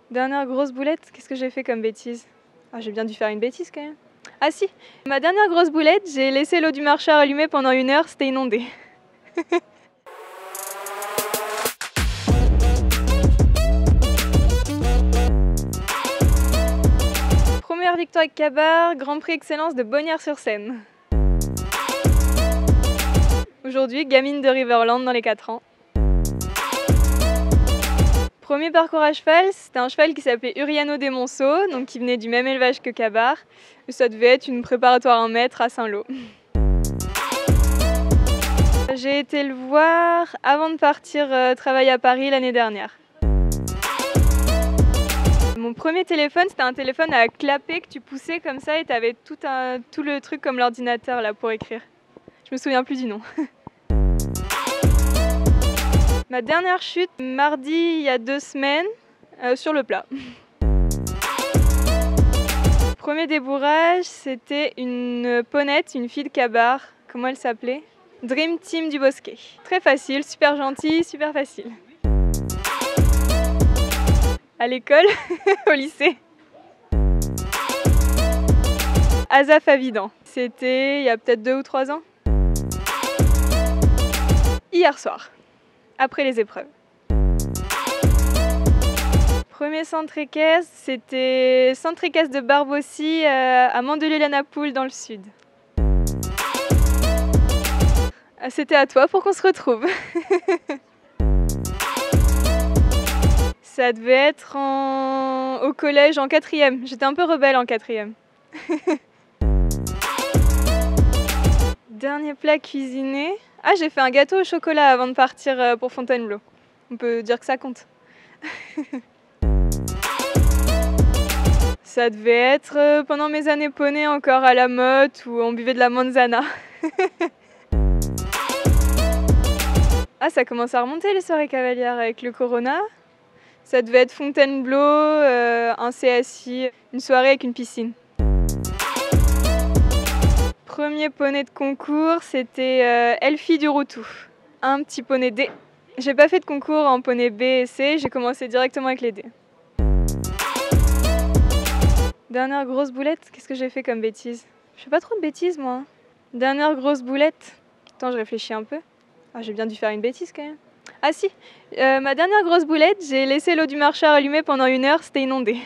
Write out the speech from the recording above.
Dernière grosse boulette, qu'est-ce que j'ai fait comme bêtise? Ah, j'ai bien dû faire une bêtise quand même. Ah si, ma dernière grosse boulette, j'ai laissé l'eau du marcheur allumée pendant 1 heure, c'était inondé. Première victoire avec Kabar, Grand Prix Excellence de Bonnières-sur-Seine. Aujourd'hui, gamine de Riverland dans les 4 ans. Premier parcours à cheval, c'était un cheval qui s'appelait Uriano des Monceaux, donc qui venait du même élevage que Kabar. Ça devait être une préparatoire 1 mètre à Saint-Lô. J'ai été le voir avant de partir travailler à Paris l'année dernière. Mon premier téléphone, c'était un téléphone à clapet que tu poussais comme ça et tu avais tout le truc comme l'ordinateur là pour écrire. Je me souviens plus du nom. Ma dernière chute, mardi il y a 2 semaines, sur le plat. Premier débourrage, c'était une ponette, une fille de Kabar. Comment elle s'appelait? Dream Team du Bosquet. Très facile, super gentil, super facile. À l'école, au lycée. Azaf Avidan. C'était il y a peut-être 2 ou 3 ans. Hier soir, après les épreuves. Premier centre équestre, c'était centre équestre de Barbossy à Mandelieu-la-Napoule dans le sud. C'était à toi pour qu'on se retrouve. Ça devait être au collège en 4e. J'étais un peu rebelle en 4e. Dernier plat cuisiné. Ah, j'ai fait un gâteau au chocolat avant de partir pour Fontainebleau. On peut dire que ça compte. Ça devait être pendant mes années poney encore à la motte où on buvait de la manzana. Ah, ça commence à remonter les soirées cavalières avec le Corona. Ça devait être Fontainebleau, un CSI, une soirée avec une piscine. Premier poney de concours, c'était Elfie du Routou. Un petit poney D. J'ai pas fait de concours en poney B et C, j'ai commencé directement avec les D. Dernière grosse boulette, qu'est-ce que j'ai fait comme bêtise? Je fais pas trop de bêtises moi. Dernière grosse boulette. Attends, je réfléchis un peu. Ah, j'ai bien dû faire une bêtise quand même. Ah si, ma dernière grosse boulette, j'ai laissé l'eau du marcheur allumée pendant 1 heure, c'était inondé.